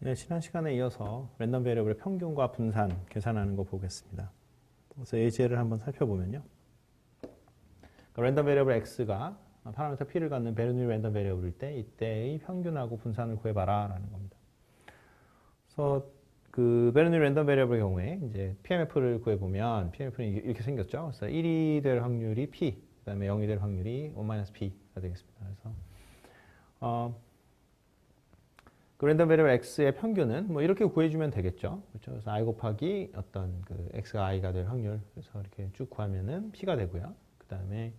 네, 지난 시간에 이어서 랜덤 베리어블의 평균과 분산 계산하는 거 보겠습니다. 그래서 예제를 한번 살펴보면요. 랜덤 베리어블 x가 파라미터 p를 갖는 베르누이 랜덤 베리어블일 때 이때의 평균하고 분산을 구해봐라 라는 겁니다. 그래서 그 베르누이 랜덤 베리어블의 경우에 이제 PMF를 구해보면 PMF는 이렇게 생겼죠. 그래서 1이 될 확률이 p, 그 다음에 0이 될 확률이 1-p가 되겠습니다. 그래서 그 랜덤 베리어블 x의 평균은 뭐 이렇게 구해주면 되겠죠. 그렇죠? 그래서 i 곱하기 어떤 그 x가 i가 될 확률, 그래서 이렇게 쭉 구하면은 p가 되고요. 그 다음에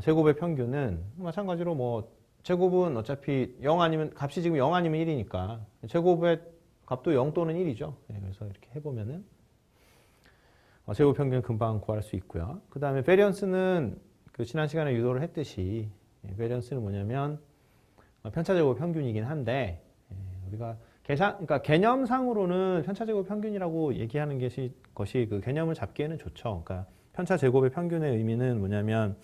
제곱의 평균은 마찬가지로 뭐 제곱은 어차피 0 아니면 값이 지금 0 아니면 1이니까 제곱의 값도 0 또는 1이죠. 네, 그래서 이렇게 해보면은 제곱 평균 금방 구할 수 있고요. 그 다음에 베리언스는 그 지난 시간에 유도를 했듯이 베리언스는 뭐냐면 편차제곱 평균이긴 한데 우리가 그러니까 개념상으로는 편차제곱 평균이라고 얘기하는 것이 그 개념을 잡기에는 좋죠. 그러니까 편차제곱의 평균의 의미는 뭐냐면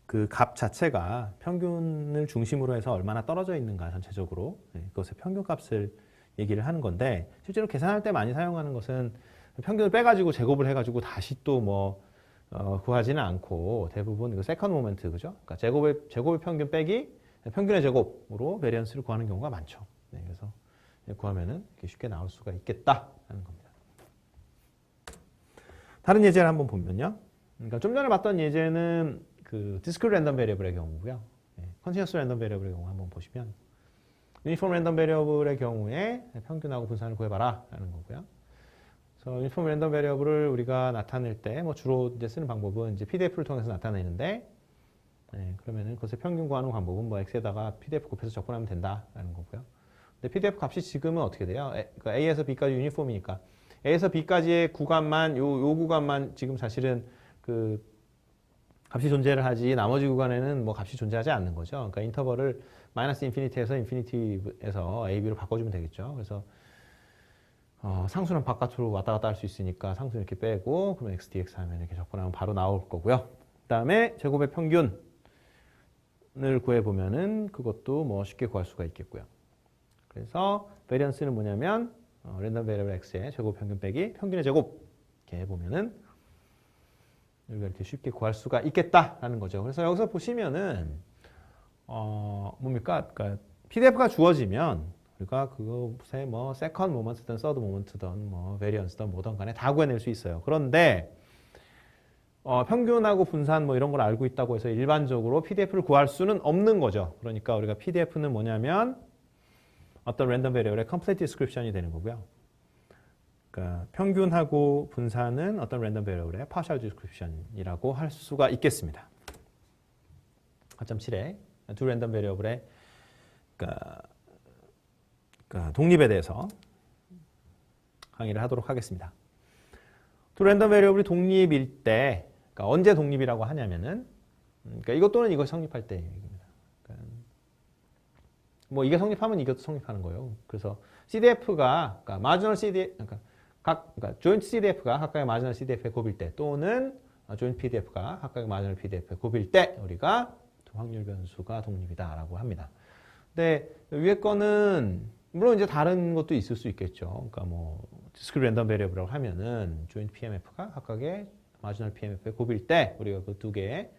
그 값 자체가 평균을 중심으로 해서 얼마나 떨어져 있는가 전체적으로 그것의 평균값을 얘기를 하는 건데 실제로 계산할 때 많이 사용하는 것은 평균을 빼가지고 제곱을 해가지고 다시 또 뭐 구하지는 않고 대부분 그 세컨드 모멘트 그죠? 그러니까 제곱의 평균 빼기 평균의 제곱으로 베리언스를 구하는 경우가 많죠. 네, 그래서 구하면은 이렇게 쉽게 나올 수가 있겠다라는 겁니다. 다른 예제를 한번 보면요. 그러니까 좀 전에 봤던 예제는 그 디스크리트 랜덤 베리어블의 경우고요. 컨티뉴어스 랜덤 베리어블의 경우 한번 보시면 유니폼 랜덤 베리어블의 경우에 평균하고 분산을 구해봐라라는 거고요. 그래서 유니폼 랜덤 베리어블을 우리가 나타낼 때 뭐 주로 이제 쓰는 방법은 이제 PDF를 통해서 나타내는데 그러면은 그것의 평균 구하는 방법은 뭐 x에다가 pdf 곱해서 접근하면 된다라는 거고요. 근데 pdf 값이 지금은 어떻게 돼요? 그러니까 a에서 b까지 유니폼이니까 a에서 b까지의 구간만 요 구간만 지금 사실은 그 값이 존재를 하지 나머지 구간에는 뭐 값이 존재하지 않는 거죠. 그러니까 인터벌을 마이너스 인피니티에서 인피니티에서 a, b로 바꿔주면 되겠죠. 그래서 상수는 바깥으로 왔다 갔다 할 수 있으니까 상수 이렇게 빼고 그러면 x, dx 하면 이렇게 접근하면 바로 나올 거고요. 그 다음에 제곱의 평균 을 구해보면은 그것도 뭐 쉽게 구할 수가 있겠고요. 그래서 베리언스는 뭐냐면 랜덤 베리어블 x의 제곱 평균 빼기 평균의 제곱 이렇게 해보면은 우리가 이렇게 쉽게 구할 수가 있겠다라는 거죠. 그래서 여기서 보시면은 뭡니까? 그러니까 PDF가 주어지면 우리가 그것에 뭐 세컨드 모먼트든 서드 모먼트든 뭐 베리언스든 뭐든 간에 다 구해낼 수 있어요. 그런데 평균하고 분산 뭐 이런 걸 알고 있다고 해서 일반적으로 PDF를 구할 수는 없는 거죠. 그러니까 우리가 PDF는 뭐냐면 어떤 랜덤 베리어블의 complete description이 되는 거고요. 그러니까 평균하고 분산은 어떤 랜덤 베리어블의 partial description이라고 할 수가 있겠습니다. 4.7에 두 랜덤 베리어블의 그러니까 독립에 대해서 강의를 하도록 하겠습니다. 두 랜덤 베리어블이 독립일 때 그러니까 언제 독립이라고 하냐면은 그러니까 이것 또는 이것 성립할 때 얘기입니다. 그러니까 뭐 이게 성립하면 이것도 성립하는 거예요. 그래서 CDF가 그러니까 마지널 CDF 그러니까 조인트 CDF가 각각의 마지널 CDF에 곱일 때 또는 조인트 PDF가 각각의 마지널 PDF에 곱일 때 우리가 두 확률 변수가 독립이다라고 합니다. 근데 위에 거는 물론 이제 다른 것도 있을 수 있겠죠. 그러니까 뭐 디스크리트 랜덤 베리어블이라고 하면은 조인트 PMF가 각각의 마지널 PMF에 곱일 때 우리가 그 두 개의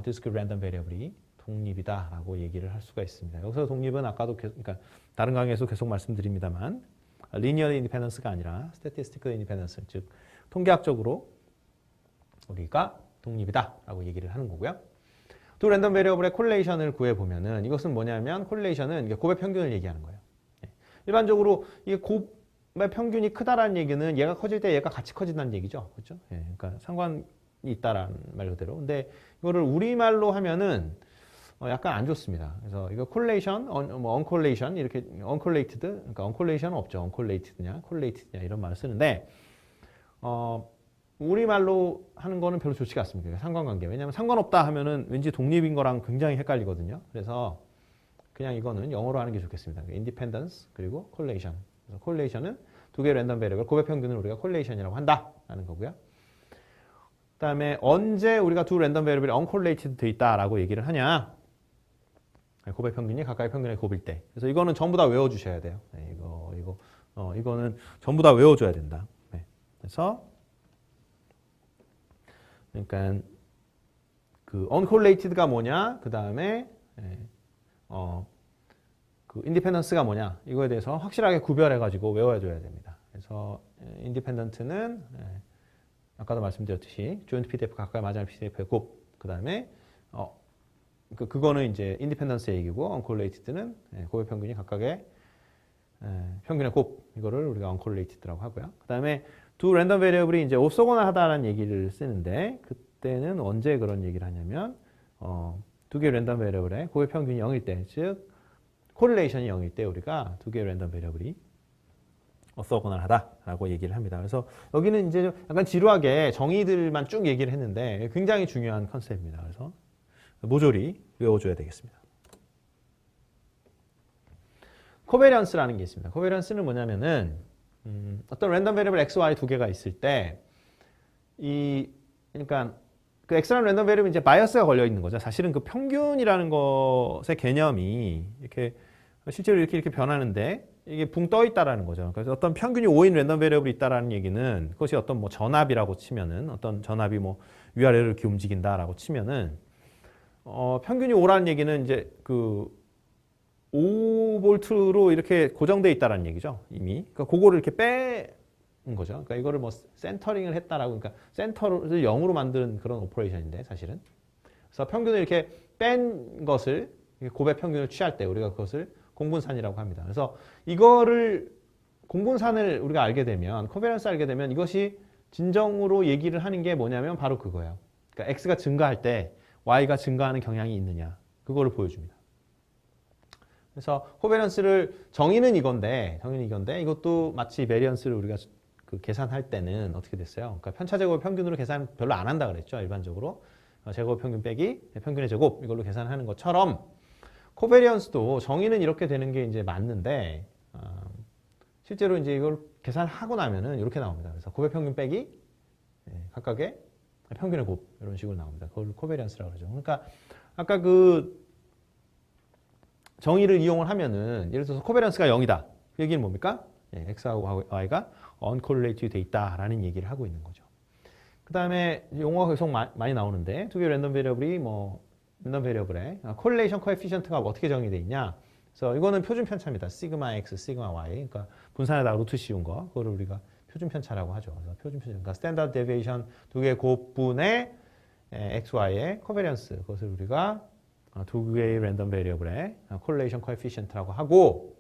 디스크리트 랜덤 베리어블이 독립이다라고 얘기를 할 수가 있습니다. 여기서 독립은 아까도 그러니까 다른 강의에서 계속 말씀드립니다만 linear independence가 아니라 statistical independence, 즉 통계학적으로 우리가 독립이다라고 얘기를 하는 거고요. 두 랜덤 베리어블의 콜레이션을 구해 보면은 이것은 뭐냐면 콜레이션은 곱의 평균을 얘기하는 거예요. 일반적으로 이게 곱의 평균이 크다라는 얘기는 얘가 커질 때 얘가 같이 커진다는 얘기죠. 그렇죠? 그러니까 상관이 있다라는 말 그대로. 근데 이거를 우리말로 하면은 약간 안 좋습니다. 그래서 이거 콜레이션, 뭐 언콜레이션 이렇게 언콜레이티드, 그러니까 언콜레이션은 없죠. 언콜레이티드냐, 콜레이티드냐 이런 말을 쓰는데 우리말로 하는 거는 별로 좋지가 않습니다. 상관관계. 왜냐하면 상관없다 하면은 왠지 독립인 거랑 굉장히 헷갈리거든요. 그래서 그냥 이거는 영어로 하는 게 좋겠습니다. independence 그리고 correlation. 그래서 correlation은 두 개의 랜덤 베리어블 곱의 평균을 우리가 correlation이라고 한다라는 거고요. 그다음에 언제 우리가 두 랜덤 베리어블이 uncorrelated 돼 있다라고 얘기를 하냐? 곱의 평균이 각각의 평균의 곱일 때. 그래서 이거는 전부 다 외워주셔야 돼요. 이거는 전부 다 외워줘야 된다. 그래서 그러니까 그 uncorrelated가 뭐냐, 그 다음에 그 independence가 뭐냐, 이거에 대해서 확실하게 구별해가지고 외워줘야 됩니다. 그래서 independent는 아까도 말씀드렸듯이 joint PDF 각각 맞은 PDF의 곱, 그 다음에 그거는 이제 인디펜던스의 얘기고 uncorrelated는 곱의 평균이 각각의 평균의 곱, 이거를 우리가 uncorrelated라고 하고요. 그 다음에 두 랜덤 베리어블이 이제 오소거나하다라는 얘기를 쓰는데 그때는 언제 그런 얘기를 하냐면 두 개의 랜덤 베리어블의 곱의 평균이 0일 때, 즉 코릴레이션이 0일 때 우리가 두 개의 랜덤 베리어블이 오소거나하다라고 얘기를 합니다. 그래서 여기는 이제 약간 지루하게 정의들만 쭉 얘기를 했는데 굉장히 중요한 컨셉입니다. 그래서 모조리 외워줘야 되겠습니다. 코베리언스라는 게 있습니다. 코베리언스는 뭐냐면은 어떤 랜덤 베리어블 x, y 두 개가 있을 때 그러니까 그 x라는 랜덤 베리어블이 이제 바이어스가 걸려 있는 거죠. 사실은 그 평균이라는 것의 개념이 이렇게 실제로 이렇게 변하는데 이게 붕 떠 있다라는 거죠. 그래서 어떤 평균이 5인 랜덤 베리어블이 있다라는 얘기는 그것이 어떤 뭐 전압이라고 치면은 어떤 전압이 뭐 위아래로 이렇게 움직인다라고 치면은 평균이 5라는 얘기는 이제 그 5볼트로 이렇게 고정돼 있다라는 얘기죠. 이미. 그러니까 그거를 이렇게 뺀 거죠. 그러니까 이거를 뭐 센터링을 했다라고, 그러니까 센터를 0으로 만드는 그런 오퍼레이션인데 사실은. 그래서 평균을 이렇게 뺀 것을 곱의 평균을 취할 때 우리가 그것을 공분산이라고 합니다. 그래서 이거를 공분산을 우리가 알게 되면, 코베런스 알게 되면 이것이 진정으로 얘기를 하는 게 뭐냐면 바로 그거예요. 그러니까 x가 증가할 때 y가 증가하는 경향이 있느냐, 그거를 보여줍니다. 그래서 코베런스를 정의는 이건데 이것도 마치 베리언스를 우리가 그 계산할 때는 어떻게 됐어요? 그러니까 편차 제곱 평균으로 계산 별로 안 한다 그랬죠. 일반적으로 제곱 평균 빼기 평균의 제곱 이걸로 계산하는 것처럼 코베리언스도 정의는 이렇게 되는 게 이제 맞는데 실제로 이제 이걸 계산하고 나면은 이렇게 나옵니다. 그래서 곱의 평균 빼기 각각의 평균의 곱 이런 식으로 나옵니다. 그걸 코베리언스라고 그러죠. 그러니까 아까 그 정의를 이용을 하면은 예를 들어서 코베런스가 0이다. 그 얘기는 뭡니까? x하고 y가 uncorrelated 돼 있다라는 얘기를 하고 있는 거죠. 그 다음에 용어가 계속 많이 나오는데 두 개의 랜덤 베리어블이 랜덤 베리어블의 correlation coefficient가 어떻게 정의돼 있냐? 그래서 이거는 표준 편차입니다. 시그마 x, 시그마 y. 그러니까 분산에다가 루트 씌운 거, 그거를 우리가 표준 편차라고 하죠. 그래서 표준 편차, 그러니까 스탠다드 데비에이션 두 개의 곱분의 x, y의 코베리언스, 그것을 우리가 두 개의 랜덤 베리어블의 correlation coefficient라고 하고,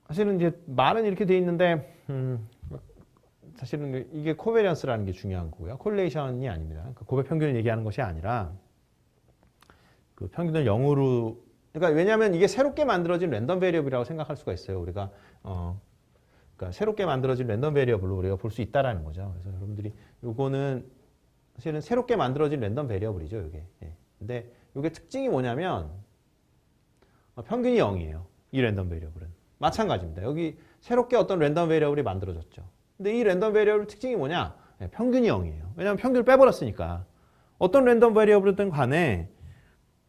사실은 이제 말은 이렇게 돼 있는데 사실은 이게 코베리언스라는 게 중요한 거고요. correlation이 아닙니다. 그러니까 곱의 평균을 얘기하는 것이 아니라 그 평균을 0으로, 그러니까 왜냐하면 이게 새롭게 만들어진 랜덤 베리어블이라고 생각할 수가 있어요. 우리가 그러니까 새롭게 만들어진 랜덤 베리어블로 우리가 볼 수 있다라는 거죠. 그래서 여러분들이 요거는 사실은 새롭게 만들어진 랜덤 베리어블이죠, 이게. 근데 이게 특징이 뭐냐면 평균이 0이에요. 이 랜덤 베리어블은. 마찬가지입니다. 여기 새롭게 어떤 랜덤 베리어블이 만들어졌죠. 근데 이 랜덤 베리어블 특징이 뭐냐? 평균이 0이에요. 왜냐하면 평균을 빼버렸으니까. 어떤 랜덤 베리어블이든 간에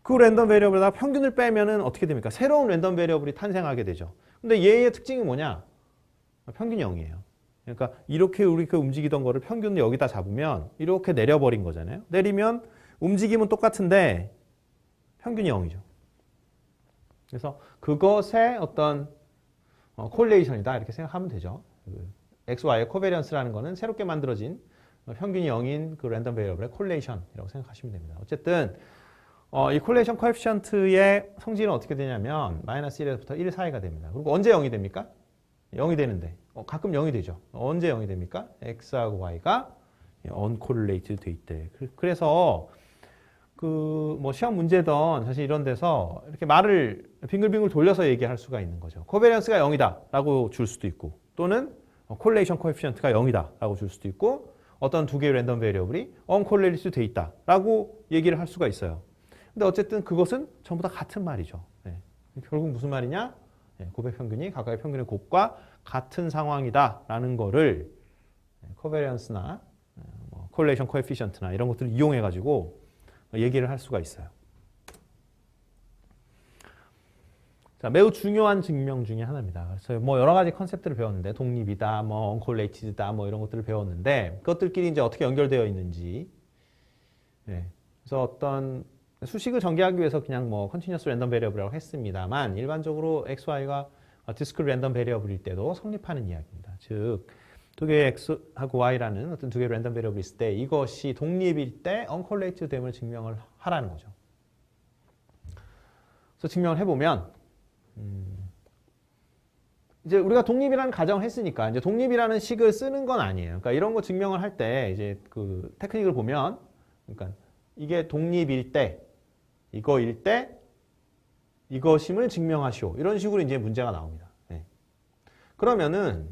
그 랜덤 베리어블에다가 평균을 빼면은 어떻게 됩니까? 새로운 랜덤 베리어블이 탄생하게 되죠. 근데 얘의 특징이 뭐냐? 평균이 0이에요. 그러니까 이렇게 우리가 움직이던 거를 평균을 여기다 잡으면 이렇게 내려버린 거잖아요. 내리면 움직임은 똑같은데 평균이 0이죠. 그래서 그것의 어떤 콜레이션이다 이렇게 생각하면 되죠. x, y의 코베리언스라는 거는 새롭게 만들어진 평균이 0인 그 랜덤 베리어블의 콜레이션이라고 생각하시면 됩니다. 어쨌든 이 콜레이션 코에피션트의 성질은 어떻게 되냐면 마이너스 1에서부터 1 사이가 됩니다. 그리고 언제 0이 됩니까? 0이 되는데 가끔 0이 되죠. 언제 0이 됩니까? x하고 y가 uncorrelated 돼 있대. 그래서 그 뭐 시험 문제든 사실 이런 데서 이렇게 말을 빙글빙글 돌려서 얘기할 수가 있는 거죠. 코베리언스가 0이다라고 줄 수도 있고, 또는 correlation coefficient가 0이다라고 줄 수도 있고, 어떤 두 개의 랜덤 베리어블이 uncorrelated 돼 있다라고 얘기를 할 수가 있어요. 근데 어쨌든 그것은 전부 다 같은 말이죠. 결국 무슨 말이냐? 곱의 평균이 각각의 평균의 곱과 같은 상황이다라는 거를 コベリアンス나 correlation coefficient나 이런 것들을 이용해 가지고 얘기를 할 수가 있어요. 자, 매우 중요한 증명 중에 하나입니다. 그래서 뭐 여러 가지 컨셉들을 배웠는데 독립이다, 뭐 언콜레이티드다, 뭐 이런 것들을 배웠는데 그것들끼리 이제 어떻게 연결되어 있는지. 네. 그래서 어떤 수식을 전개하기 위해서 그냥 뭐 컨티뉴어스 랜덤 베리어블이라고 했습니다만 일반적으로 XY가 디스크리트 랜덤 베리어블일 때도 성립하는 이야기입니다. 즉 두 개의 X하고 Y라는 어떤 두 개의 랜덤 베리어블이 있을 때 이것이 독립일 때 언콜레이티드 됨을 증명을 하라는 거죠. 그래서 증명을 해보면 이제 우리가 독립이라는 가정을 했으니까 이제 독립이라는 식을 쓰는 건 아니에요. 그러니까 이런 거 증명을 할 때 이제 그 테크닉을 보면 그러니까 이게 독립일 때 이거일 때 이것임을 증명하시오. 이런 식으로 이제 문제가 나옵니다. 네. 그러면은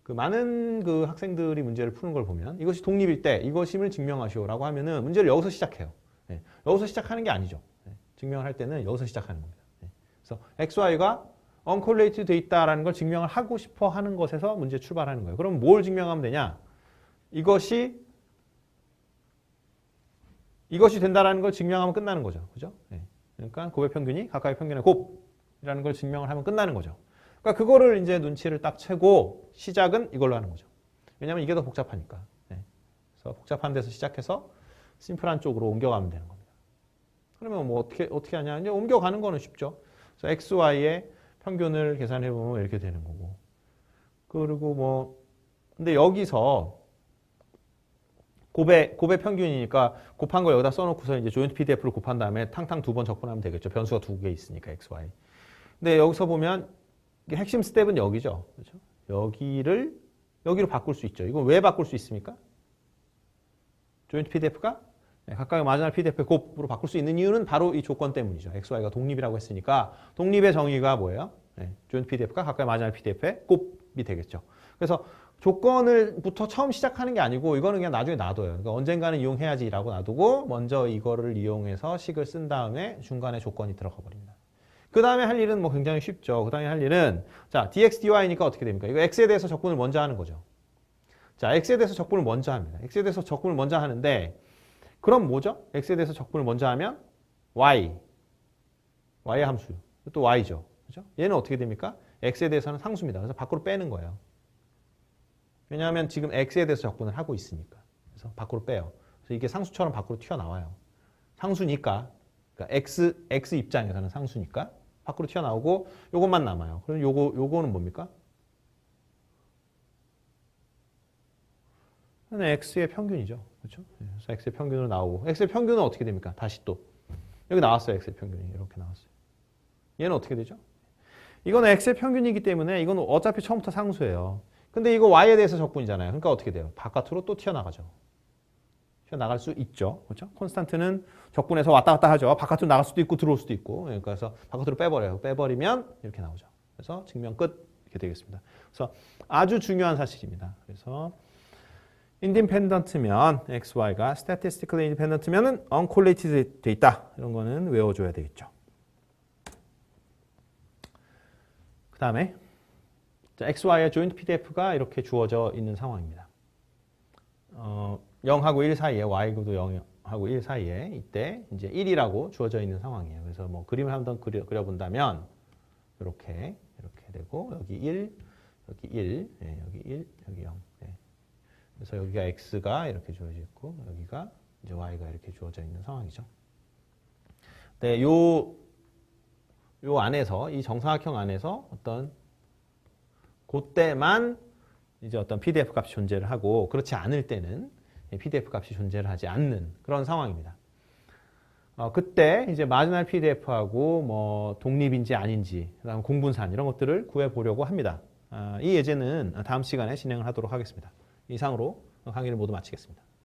그 많은 그 학생들이 문제를 푸는 걸 보면 이것이 독립일 때 이것임을 증명하시오라고 하면은 문제를 여기서 시작해요. 네. 여기서 시작하는 게 아니죠. 네. 증명을 할 때는 여기서 시작하는 겁니다. 네. 그래서 XY가 언콜레이티드 돼 있다라는 걸 증명을 하고 싶어 하는 것에서 문제 출발하는 거예요. 그럼 뭘 증명하면 되냐? 이것이 된다라는 걸 증명하면 끝나는 거죠. 그죠? 네. 그러니까 곱의 평균이 각각의 평균의 곱이라는 걸 증명을 하면 끝나는 거죠. 그러니까 그거를 이제 눈치를 딱 채고 시작은 이걸로 하는 거죠. 왜냐하면 이게 더 복잡하니까. 네. 그래서 복잡한 데서 시작해서 심플한 쪽으로 옮겨가면 되는 겁니다. 그러면 뭐 어떻게 하냐? 이제 옮겨가는 거는 쉽죠. 그래서 x, y의 평균을 계산해 보면 이렇게 되는 거고. 그리고 뭐 근데 여기서 곱의 평균이니까 곱한 거 여기다 써놓고서 이제 조인트 PDF를 곱한 다음에 탕탕 두 번 적분하면 되겠죠. 변수가 두 개 있으니까 x, y. 근데 여기서 보면 핵심 스텝은 여기죠. 그렇죠? 여기로 바꿀 수 있죠. 이건 왜 바꿀 수 있습니까? 조인트 PDF가 각각의 마지막 PDF의 곱으로 바꿀 수 있는 이유는 바로 이 조건 때문이죠. x, y가 독립이라고 했으니까 독립의 정의가 뭐예요? 조인트 PDF가 각각의 마지막 PDF의 곱이 되겠죠. 그래서 조건을부터 처음 시작하는 게 아니고 이거는 그냥 나중에 놔둬요. 그러니까 언젠가는 이용해야지라고 놔두고 먼저 이거를 이용해서 식을 쓴 다음에 중간에 조건이 들어가 버립니다. 그 다음에 할 일은 뭐 굉장히 쉽죠. 그 다음에 할 일은 자 dx dy니까 어떻게 됩니까? 이거 x에 대해서 적분을 먼저 하는 거죠. 자 x에 대해서 적분을 먼저 합니다. x에 대해서 적분을 먼저 하는데 그럼 뭐죠? x에 대해서 적분을 먼저 하면 y의 함수 또 y죠. 그죠? 얘는 어떻게 됩니까? x에 대해서는 상수입니다. 그래서 밖으로 빼는 거예요. 왜냐하면 지금 x에 대해서 적분을 하고 있으니까. 그래서 밖으로 빼요. 그래서 이게 상수처럼 밖으로 튀어나와요. 상수니까. 그러니까 x 입장에서는 상수니까 밖으로 튀어나오고 요것만 남아요. 그럼 요거는 뭡니까? x의 평균이죠. 그렇죠? 그래서 x의 평균으로 나오고 x의 평균은 어떻게 됩니까? 다시 또 여기 나왔어요. x의 평균이 이렇게 나왔어요. 얘는 어떻게 되죠? 이거는 x의 평균이기 때문에 이건 어차피 처음부터 상수예요. 근데 이거 y에 대해서 적분이잖아요. 그러니까 어떻게 돼요? 바깥으로 또 튀어나가죠. 튀어나갈 수 있죠. 그렇죠? 콘스탄트는 적분해서 왔다 갔다 하죠. 바깥으로 나갈 수도 있고 들어올 수도 있고. 그래서 바깥으로 빼버려요. 빼버리면 이렇게 나오죠. 그래서 증명 끝 이렇게 되겠습니다. 그래서 아주 중요한 사실입니다. 그래서 independent면 x, y가 statistically independent면은 uncorrelated 돼 있다. 이런 거는 외워줘야 되겠죠. 그 다음에 x, y의 joint PDF가 이렇게 주어져 있는 상황입니다. 0하고 1 사이에 y도 0하고 1 사이에 이때 이제 1이라고 주어져 있는 상황이에요. 그래서 뭐 그림을 한번 그려본다면 이렇게 되고 여기 1, 여기 1, 여기 1, 여기 0. 그래서 여기가 x가 이렇게 주어져 있고 여기가 이제 y가 이렇게 주어져 있는 상황이죠. 네, 요 안에서 이 정사각형 안에서 어떤 그때만 이제 어떤 PDF 값이 존재를 하고 그렇지 않을 때는 PDF 값이 존재를 하지 않는 그런 상황입니다. 그때 이제 마지막 PDF하고 뭐 독립인지 아닌지 그다음 공분산 이런 것들을 구해 보려고 합니다. 이 예제는 다음 시간에 진행을 하도록 하겠습니다. 이상으로 강의를 모두 마치겠습니다.